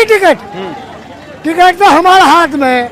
Ticket ticket तो हमारे हाथ में है।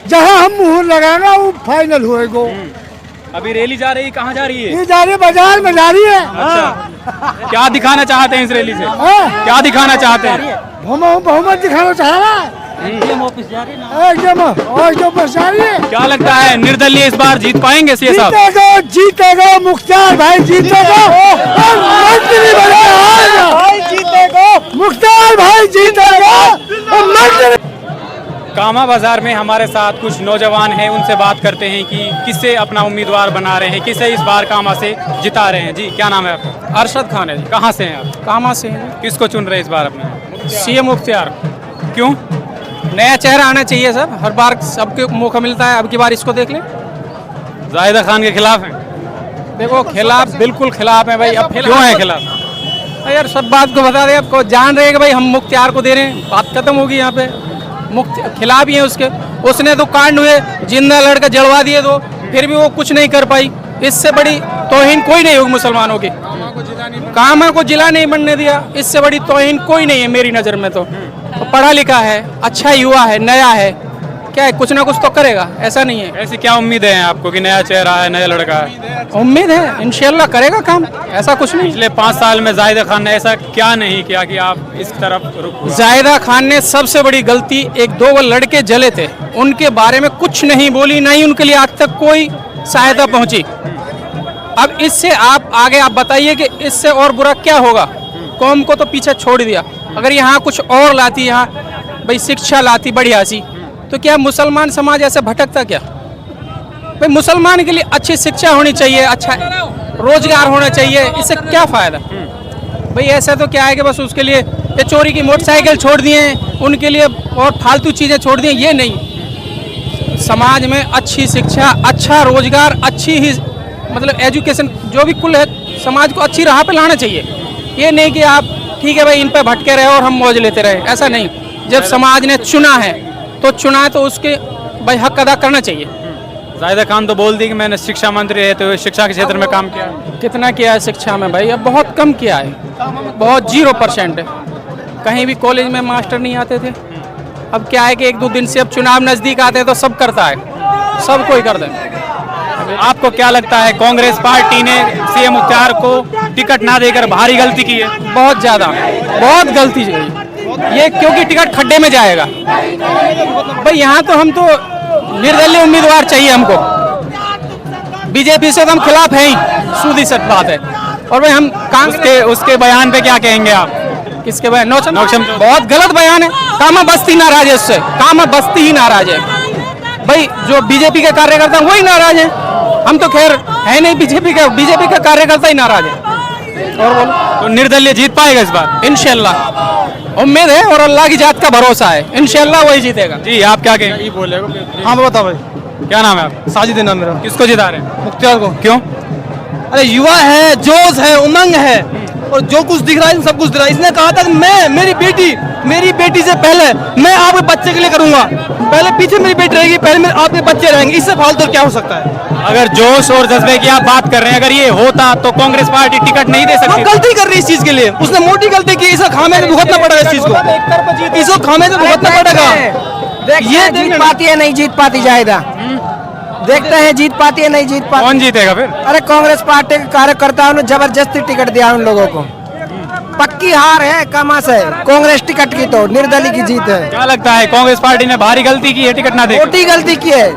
जहाँ हम मुहर लगाएंगे वो फाइनल होएगा। अभी रैली जा रही, कहाँ जा रही है? ये जा रही है, बाजार में जा रही है। अच्छा, क्या दिखाना चाहते हैं इस रैली से? हाँ? क्या दिखाना चाहते हैं? बहुमत दिखाना चाह रहा है। एकदम ऑफिस जा रही है। क्या लगता है निर्दलीय इस बार जीत पाएंगे सीए साहब? जीतेगा मुख्तार भाई, जीतेगा और मंत्री बनेगा। मुख्तार भाई जीतेगा और मंत्री। कामा बाजार में हमारे साथ कुछ नौजवान हैं, उनसे बात करते हैं कि किससे अपना उम्मीदवार बना रहे हैं, किसे इस बार कामा से जिता रहे हैं। जी, क्या नाम है आपका? अरशद खान है जी। कहाँ से हैं आप? कामा से हैं। किसको चुन रहे हैं इस बार अपने? सीएम मुख्तियार। क्यों? नया चेहरा आना चाहिए सर, हर बार सबको मौका मिलता है, अब की बार इसको देख ले। जाहिदा खान के खिलाफ हैं? देखो खिलाफ, बिल्कुल खिलाफ है भाई। अब क्यों है खिलाफ? यार सब बात को बता दे, आपको जान रहे हैं कि भाई हम मुख्तियार को दे रहे हैं, बात खत्म होगी यहाँ पे। खिलाफ ही है उसके। उसने तो कांड हुए, जिंदा लड़का जलवा दिए, तो फिर भी वो कुछ नहीं कर पाई। इससे बड़ी तौहीन कोई नहीं होगी मुसलमानों की। कामा को जिला नहीं बनने दिया, इससे बड़ी तौहीन कोई नहीं है मेरी नज़र में। तो पढ़ा लिखा है, अच्छा युवा है, नया है, क्या है, कुछ ना कुछ तो करेगा, ऐसा नहीं है। ऐसी क्या उम्मीद है आपको कि नया चेहरा है, नया लड़का है? उम्मीद है इंशाल्लाह करेगा काम, ऐसा कुछ नहीं। पिछले 5 साल में जाहिदा खान ने ऐसा क्या नहीं किया कि आप इस तरफ रुक हुआ? जाहिदा खान ने सबसे बड़ी गलती, एक दो वो लड़के जले थे, उनके बारे में कुछ नहीं बोली, नहीं उनके लिए आज तक कोई सहायता पहुंची। अब इससे आप आगे आप बताइए कि इससे और बुरा क्या होगा? कौम को तो पीछे छोड़ दिया। अगर यहाँ कुछ और लाती, यहाँ भाई शिक्षा लाती बढ़िया सी, तो क्या मुसलमान समाज ऐसे भटकता क्या? भाई मुसलमान के लिए अच्छी शिक्षा होनी चाहिए, अच्छा रोजगार होना चाहिए, इससे क्या फ़ायदा? भाई ऐसा तो क्या है कि बस उसके लिए ये चोरी की मोटरसाइकिल छोड़ दिए हैं, उनके लिए और फालतू चीज़ें छोड़ दी हैं, ये नहीं। समाज में अच्छी शिक्षा, अच्छा रोजगार, अच्छी ही मतलब एजुकेशन, जो भी कुल है समाज को अच्छी राह पे लाना चाहिए। ये नहीं कि आप ठीक है भाई इन पे भटके रहे और हम मौज लेते रहे, ऐसा नहीं। जब समाज ने चुना है तो उसके भाई हक अदा करना चाहिए। जाहिदा खान तो बोल दी कि मैंने शिक्षा मंत्री रहते हुए शिक्षा के क्षेत्र में काम किया। कितना किया है शिक्षा में भाई? अब बहुत कम किया है, बहुत 0% है। कहीं भी कॉलेज में मास्टर नहीं आते थे, अब क्या है कि 1-2 दिन से अब चुनाव नज़दीक आते हैं तो सब करता है, सब कोई कर दे। आपको क्या लगता है कांग्रेस पार्टी ने सीएम मुख्तार को टिकट ना देकर भारी गलती की है? बहुत ज़्यादा, बहुत गलती की ये, क्योंकि टिकट खड्डे में जाएगा भाई। यहाँ तो हम तो निर्दलीय उम्मीदवार चाहिए हमको, बीजेपी से तो हम खिलाफ हैं ही, सीधी सच बात है। और भाई हम उसके बयान पे क्या कहेंगे आप? किसके बयान? नौशम बहुत गलत बयान है। कामा बस्ती नाराज है उससे, कामा बस्ती ही नाराज है भाई। जो बीजेपी के कार्यकर्ता वही नाराज है, हम तो खैर है नहीं बीजेपी का कार्यकर्ता ही नाराज है। और बोलो तो निर्दलीय जीत पाएगा इस बार? इंशाल्लाह उम्मीद है और अल्लाह की जात का भरोसा है, इंशाल्लाह वही जीतेगा। जी, आप क्या कहेंगे? हाँ बताओ भाई। क्या नाम है आपका? साजिद नाम मेरा। किसको जिता रहे हैं? मुख्तियार को। क्यों? अरे युवा है, जोश है, उमंग है, और जो कुछ दिख रहा है सब कुछ दिख रहा है। इसने कहा था कि मैं मेरी बेटी से पहले मैं आपके बच्चे के लिए करूंगा, पहले पीछे मेरी बेटी रहेगी, पहले मेरे आपके बच्चे रहेंगे। इससे फालतू क्या हो सकता है? अगर जोश और जज्बे की आप बात कर रहे हैं, अगर ये होता तो कांग्रेस पार्टी टिकट नहीं दे सकती। गलती कर रही है इस चीज के लिए, उसने मोटी गलती की, इसे खामे से भुगतना पड़ेगा इस चीज को, इसको खामे से भुगतना पड़ेगा। ये जीत पाती है नहीं जीत पाती जाहिदा, देखते हैं जीत पाती है नहीं जीत पाती। कौन जीतेगा फिर? अरे कांग्रेस पार्टी के कार्यकर्ताओं ने जबरदस्ती टिकट दिया उन लोगों को, पक्की हार है कामा से। कांग्रेस टिकट की तो निर्दलीय की जीत है। क्या लगता है कांग्रेस पार्टी ने भारी गलती की है टिकट ना दे? छोटी गलती की है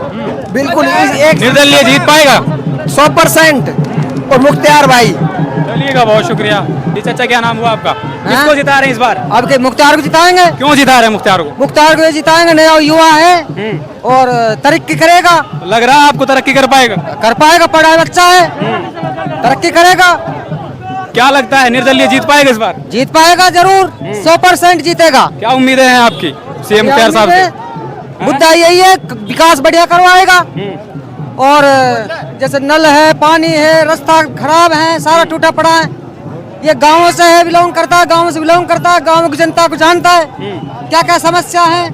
बिल्कुल। एक निर्दलीय जीत पाएगा 100% और मुख्तियार भाई। चलिएगा, बहुत शुक्रिया। जी चाचा, क्या नाम हुआ आपका? किसको जिता रहे हैं इस बार? आपके मुख्तियार को जिताएंगे। क्यों जिता रहे हैं मुख्तियार को? मुख्तियार को जिताएंगे, नया युवा है और तरक्की करेगा। लग रहा है आपको तरक्की कर पाएगा? कर पाएगा, पढ़ा बच्चा है, तरक्की करेगा। क्या लगता है निर्दलीय जीत पाएगा इस बार? जीत पाएगा जरूर, 100% जीतेगा। क्या उम्मीदें हैं आपकी सीएम मुख्तार साहब से? मुद्दा यही है विकास बढ़िया करवाएगा, और जैसे नल है, पानी है, रास्ता खराब है, सारा टूटा पड़ा है। ये गाँव से है, बिलोंग करता है, गाँव से बिलोंग करता है, गाँव की जनता को जानता है क्या क्या समस्या है,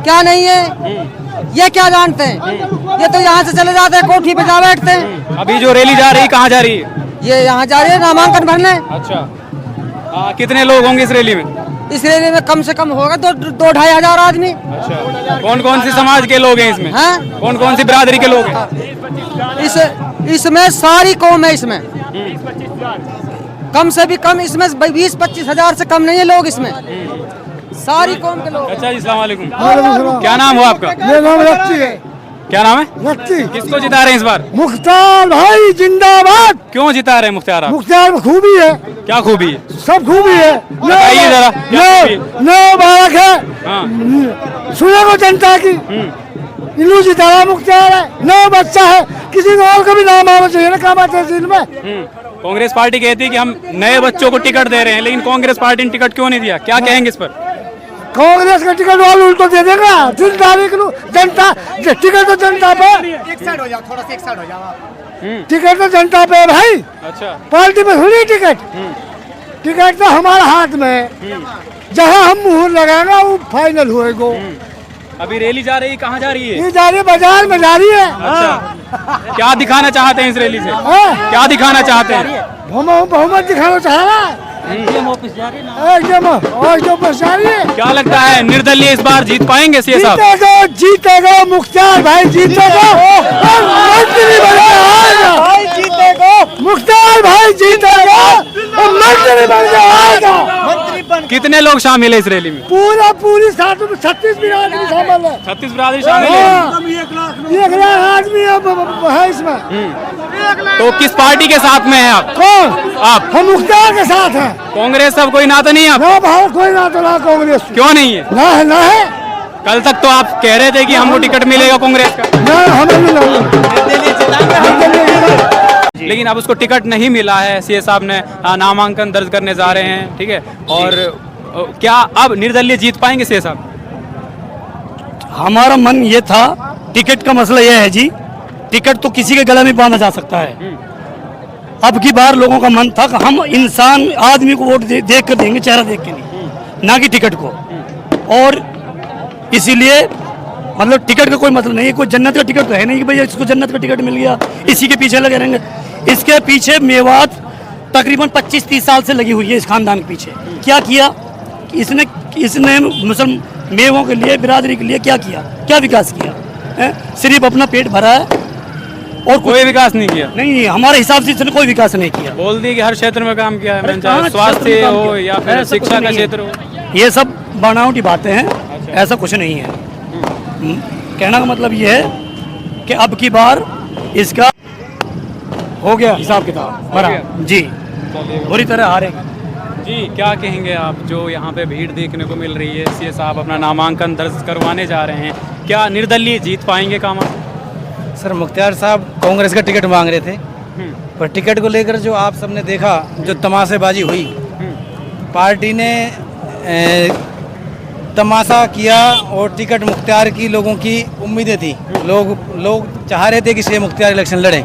क्या नहीं है, ये क्या जानते हैं। ये तो यहाँ से चले जाते हैं, कोठी पे जा बैठते हैं। अभी जो रैली जा रही है कहाँ जा रही है? ये यहाँ जा रही है नामांकन भरने। अच्छा, कितने लोग होंगे इस रैली में? इस रैली में कम से कम होगा 2-2,500 आदमी। अच्छा, कौन कौन सी समाज के लोग हैं इसमें? हैं? कौन कौन सी बिरादरी के लोग हैं? इसमें सारी कौम है। इसमें कम से भी कम इसमें 20-25 हजार से कम नहीं है लोग इसमें, सारी कौम के लोग। अच्छा जी, अस्सलाम वालेकुम। क्या नाम हुआ आपका? ये नाम रक्ती है। क्या नाम है? रक्ती। किसको जिता रहे हैं इस बार? मुख्तार भाई जिंदाबाद। क्यों जिता रहे हैं मुख्तार आप? मुख्तार में खूबी है, क्या खूबी है? सब खूबी है। बताइए जरा, क्या खूबी है? नौ बालक है, हाँ। सुने को जनता की इलू जितारा मुख्तार है। 9 बच्चा है, किसी को और का भी नाम आना चाहिए ना कामा तहसील में। कांग्रेस पार्टी कहती है कि हम नए बच्चों को टिकट दे रहे हैं, लेकिन कांग्रेस पार्टी ने टिकट क्यों नहीं दिया? क्या कहेंगे इस पर? कांग्रेस का टिकट वाले उल्टो दे देगा। 3 तारीख को जनता टिकट तो जनता पे, एक साइड हो जाओ, थोड़ा सा एक साइड हो जाओ। टिकट तो जनता पे है भाई, अच्छा, पार्टी में थोड़ी टिकट। टिकट तो हमारे हाथ में है, जहाँ हम मुहर लगाएंगे वो फाइनल होएगा। अभी रैली जा रही है, कहाँ जा रही है? ये जा रही है, बाजार में जा रही है। अच्छा, क्या दिखाना चाहते हैं इस रैली से? हाँ। क्या दिखाना चाहते हैं? बहुमत दिखाना चाह रहा है। एकदम और जो बस जा रही है। क्या लगता है निर्दलीय इस बार जीत पाएंगे सीए साहब? जीतेगा मुख्तार भाई, जीतेगा और मंत्री बन के आएगा। जीतेगा मुख्तार भाई, जीतेगा और मंत्री बन के आएगा। कितने लोग शामिल है इस रैली में? पूरी 36 बिरादरी शामिल है। 36 बिरादरी शामिल है। 1 लाख आदमी है इसमें। तो किस पार्टी के साथ में है आप? कौन? आप? हम मुख्तार के साथ हैं। कांग्रेस सब कोई नाता नहीं है आप? ना भाई कोई ना तो ना कांग्रेस, क्यों नहीं है? ना है, ना है, कल तक तो आप कह रहे थे कि हमको टिकट मिलेगा कांग्रेस का, ना हमें नहीं लगता। लेकिन अब उसको टिकट नहीं मिला है। सीए साहब ने नामांकन दर्ज करने जा रहे हैं, ठीक है। और क्या अब निर्दलीय जीत पाएंगे सीए साहब? हमारा मन ये था, टिकट का मसला ये है जी, टिकट तो किसी के गले में बांधा जा सकता है। अब की बार लोगों का मन था कि हम इंसान आदमी को वोट देख कर देंगे, चेहरा देख के नहीं, ना कि टिकट को। और इसीलिए मतलब टिकट का कोई मतलब नहीं है, कोई जन्नत का टिकट तो है नहीं कि भैया इसको जन्नत का टिकट मिल गया, इसी के पीछे लगे रहेंगे। इसके पीछे मेवात तकरीबन 25-30 साल से लगी हुई है। इस खानदान के पीछे क्या किया कि इसने मुसलमान मेवों के लिए, बिरादरी के लिए क्या किया, क्या विकास किया है? सिर्फ अपना पेट भरा है और कोई विकास नहीं किया। नहीं, हमारे हिसाब से इसने कोई विकास नहीं किया। बोल दिए कि हर क्षेत्र में काम किया है, अरे चाहे कहाँ स्वास्थ्य क्षेत्र में काम हो किया? या फिर ऐसा शिक्षा कुछ का नहीं क्षेत्र हो। ये सब बनावटी बातें हैं, ऐसा कुछ नहीं है। कहना का मतलब ये है कि अब की बार इसका हो गया हिसाब किताब भरा जी, बुरी तरह हारेंगे। जी, क्या कहेंगे आप? जो यहाँ पे भीड़ देखने को मिल रही है, सीए साहब अपना नामांकन दर्ज करवाने जा रहे हैं, क्या निर्दलीय जीत पाएंगे कामा? सर मुख्तार साहब कांग्रेस का टिकट मांग रहे थे, पर टिकट को लेकर जो आप सबने देखा, जो तमाशेबाजी हुई, पार्टी ने तमाशा किया और टिकट मुख्तार की लोगों की उम्मीदें थी। लोग चाह रहे थे कि सीए मुख्तार इलेक्शन लड़े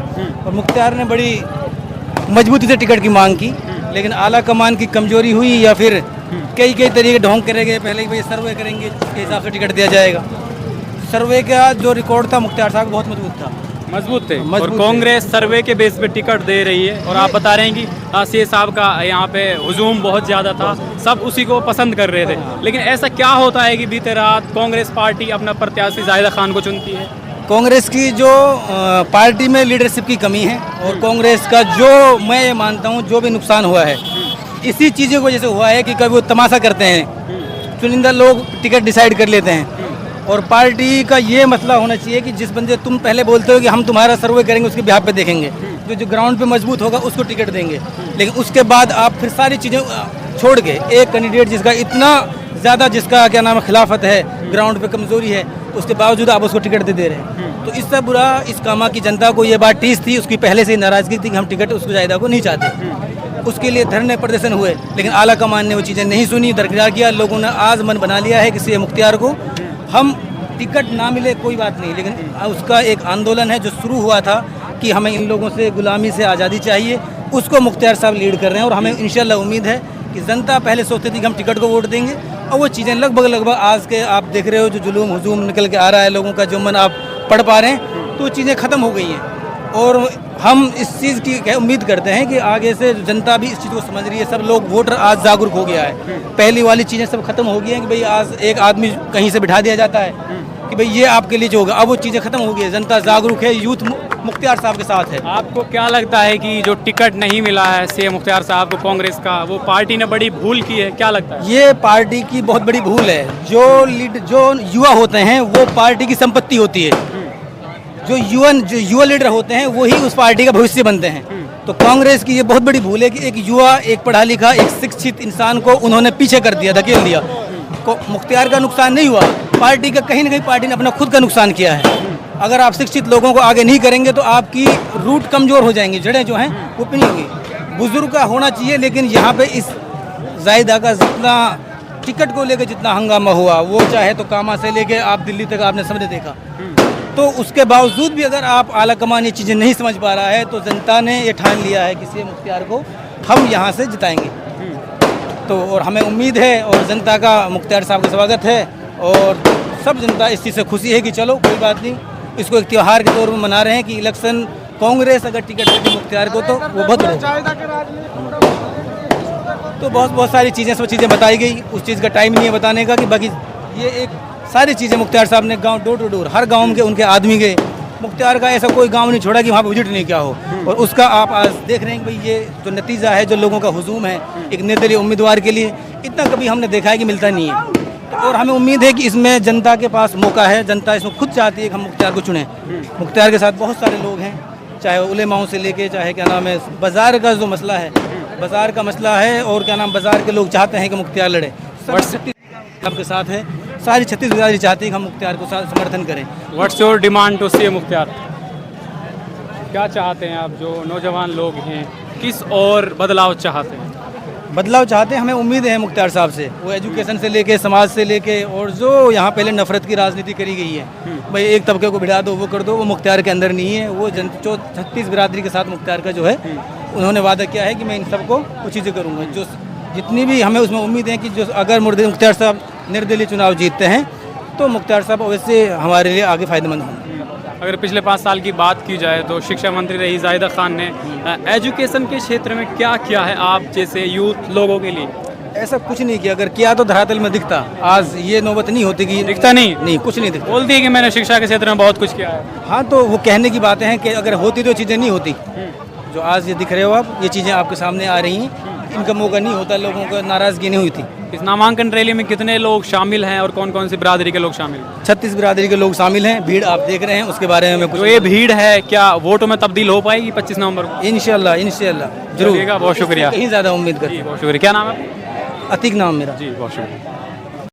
और मुख्तार ने बड़ी मजबूती से टिकट की मांग की, लेकिन आला कमान की कमजोरी हुई या फिर कई तरीके ढोंग करे गए। पहले भाई सर्वे करेंगे, उसके हिसाब से टिकट दिया जाएगा। सर्वे का जो रिकॉर्ड था मुख्तार साहब बहुत मजबूत था, मजबूत थे। मजबूत और थे। कांग्रेस सर्वे के बेस पे टिकट दे रही है और आप बता रहे हैं कि सीए साहब का यहाँ पे हुजूम बहुत ज़्यादा था, सब उसी को पसंद कर रहे थे। लेकिन ऐसा क्या होता है कि बीते रात कांग्रेस पार्टी अपना प्रत्याशी जाहिदा खान को चुनती है? कांग्रेस की जो पार्टी में लीडरशिप की कमी है और कांग्रेस का जो मैं ये मानता हूँ जो भी नुकसान हुआ है, इसी चीज़ों की वजह से हुआ है कि कभी वो तमाशा करते हैं, चुनिंदा लोग टिकट डिसाइड कर लेते हैं। और पार्टी का ये मसला होना चाहिए कि जिस बंदे तुम पहले बोलते हो कि हम तुम्हारा सर्वे करेंगे, उसके बिहाफ पे देखेंगे, जो ग्राउंड पे मजबूत होगा उसको टिकट देंगे। लेकिन उसके बाद आप फिर सारी चीज़ें छोड़ के एक कैंडिडेट जिसका इतना ज़्यादा, जिसका क्या नाम है, खिलाफत है, ग्राउंड पे कमज़ोरी है, उसके बावजूद आप उसको टिकट दे रहे हैं। तो इससे बुरा इस कामा की जनता को ये बात टीस थी, उसकी पहले से नाराज़गी थी कि हम टिकट उसको जायदा को नहीं चाहते। उसके लिए धरने प्रदर्शन हुए, लेकिन आला कमान ने वो चीज़ें नहीं सुनी, दरकिनार किया। लोगों ने आज मन बना लिया है कि सीए मुख्तार को हम टिकट ना मिले कोई बात नहीं, लेकिन उसका एक आंदोलन है जो शुरू हुआ था कि हमें इन लोगों से गुलामी से आज़ादी चाहिए, उसको मुख्तार साहब लीड कर रहे हैं। और हमें इंशाल्लाह उम्मीद है कि जनता पहले सोचती थी कि हम टिकट को वोट देंगे, और वो चीज़ें लगभग आज के आप देख रहे हो, जो जुलूम हुजूम निकल के आ रहा है लोगों का, जो मन आप पढ़ पा रहे हैं, तो चीज़ें ख़त्म हो गई हैं। और हम इस चीज़ की उम्मीद करते हैं कि आगे से जनता भी इस चीज़ को समझ रही है, सब लोग वोटर आज जागरूक हो गया है। पहली वाली चीज़ें सब खत्म हो गई हैं कि भाई आज एक आदमी कहीं से बिठा दिया जाता है कि भाई ये आपके लिए जो होगा, अब वो चीज़ें खत्म हो गई है। जनता जागरूक है, यूथ मुख्तियार साहब के साथ है। आपको क्या लगता है कि जो टिकट नहीं मिला है सीएम मुख्तियार साहब को कांग्रेस का, वो पार्टी ने बड़ी भूल की है, क्या लगता है? ये पार्टी की बहुत बड़ी भूल है। जो युवा होते हैं वो पार्टी की संपत्ति होती है। जो युवा लीडर होते हैं वही उस पार्टी का भविष्य बनते हैं। तो कांग्रेस की ये बहुत बड़ी भूल है कि एक युवा, एक पढ़ा लिखा, एक शिक्षित इंसान को उन्होंने पीछे कर दिया, धकेल दिया। मुख्तियार का नुकसान नहीं हुआ, पार्टी का कहीं ना कहीं पार्टी ने अपना खुद का नुकसान किया है। अगर आप शिक्षित लोगों को आगे नहीं करेंगे तो आपकी रूट कमज़ोर हो जाएंगी, जड़ें जो हैं वो पिनी होंगी। बुजुर्ग का होना चाहिए, लेकिन यहाँ पे इस जायदा का जितना टिकट को लेकर जितना हंगामा हुआ, वो चाहे तो कामा से लेके आप दिल्ली तक आपने सबने देखा, तो उसके बावजूद भी अगर आप आला कमान ये चीज़ें नहीं समझ पा रहा है, तो जनता ने ये ठान लिया है कि सीएम मुख्तियार को हम यहाँ से जिताएंगे। तो और हमें उम्मीद है और जनता का मुख्तियार साहब का स्वागत है, और सब जनता इस चीज़ से खुशी है कि चलो कोई बात नहीं, इसको एक त्यौहार के तौर में मना रहे हैं कि इलेक्शन कांग्रेस अगर टिकट देती मुख्तियार को तो वो बहुत तो बहुत सारी चीज़ें, सब चीज़ें बताई गई। उस चीज़ का टाइम नहीं है बताने का कि बाकी ये एक सारी चीज़ें मुख्तियार साहब ने गांव डोर टू डोर हर गांव के उनके आदमी गए। मुख्तियार का ऐसा कोई गांव नहीं छोड़ा कि वहाँ पर विजिट नहीं किया हो, और उसका आप आज देख रहे हैं कि भाई ये जो नतीजा है, जो लोगों का हुजूम है एक निर्दलीय उम्मीदवार के लिए, इतना कभी हमने देखा है कि मिलता नहीं है। और हमें उम्मीद है कि इसमें जनता के पास मौका है, जनता इसमें खुद चाहती है कि हम मुख्तियार को चुनें। मुख्तियार के साथ बहुत सारे लोग हैं, चाहे उलेमाओं से लेके, चाहे क्या नाम है, बाज़ार का जो मसला है, बाज़ार का मसला है, और क्या नाम, बाज़ार के लोग चाहते हैं कि मुख्तियार लड़े। सबके साथ है, सारी छत्तीसगढ़ चाहती है कि हम मुख्तियार को समर्थन करें। What's your demand to CM Mukhtiyar? क्या चाहते हैं आप, जो नौजवान लोग हैं, किस और बदलाव चाहते हैं? बदलाव चाहते हैं, हमें उम्मीद है मुख्तियार साहब से, वो एजुकेशन से लेके, समाज से लेके, और जो यहाँ पहले नफरत की राजनीति करी गई है, भाई एक तबके को भिड़ा दो, वो कर दो, वो मुख्तियार के अंदर नहीं है। वो जो 36 बिरादरी के साथ मुख्तियार का जो है, उन्होंने वादा किया है कि मैं इन सबको वो चीज़ें करूँगा। जो जितनी भी हमें उसमें उम्मीद है कि जो अगर मुख्तियार साहब निर्दलीय चुनाव जीतते हैं तो मुख्तियार साहब वैसे हमारे लिए आगे फ़ायदेमंद होंगे। अगर पिछले 5 साल की बात की जाए तो शिक्षा मंत्री रही जाहिदा खान ने एजुकेशन के क्षेत्र में क्या किया है आप जैसे यूथ लोगों के लिए? ऐसा कुछ नहीं किया, अगर किया तो धरातल में दिखता। आज ये नौबत नहीं होती कि दिखता नहीं कुछ नहीं दिखता। बोलती है कि मैंने शिक्षा के क्षेत्र में बहुत कुछ किया है। हाँ, तो वो कहने की बातें हैं कि अगर होती तो चीज़ें नहीं होती। जो आज ये दिख रहे हो आप, ये चीज़ें आपके सामने आ रही हैं, इनका मौका नहीं होता, लोगों को नाराज़गी नहीं हुई थी। इस नामांकन रैली में कितने लोग शामिल हैं और कौन कौन सी बिरादरी के लोग शामिल हैं? 36 बिरादरी के लोग शामिल हैं। भीड़ आप देख रहे हैं, उसके बारे में कुछ जो ये भीड़ है क्या वोटों में तब्दील हो पाएगी 25 नवंबर को? इंशाल्लाह जरूर। बहुत शुक्रिया। कहीं ज़्यादा उम्मीद करते हैं। बहुत शुक्रिया। क्या नाम है? अतीक नाम मेरा। जी बहुत शुक्रिया।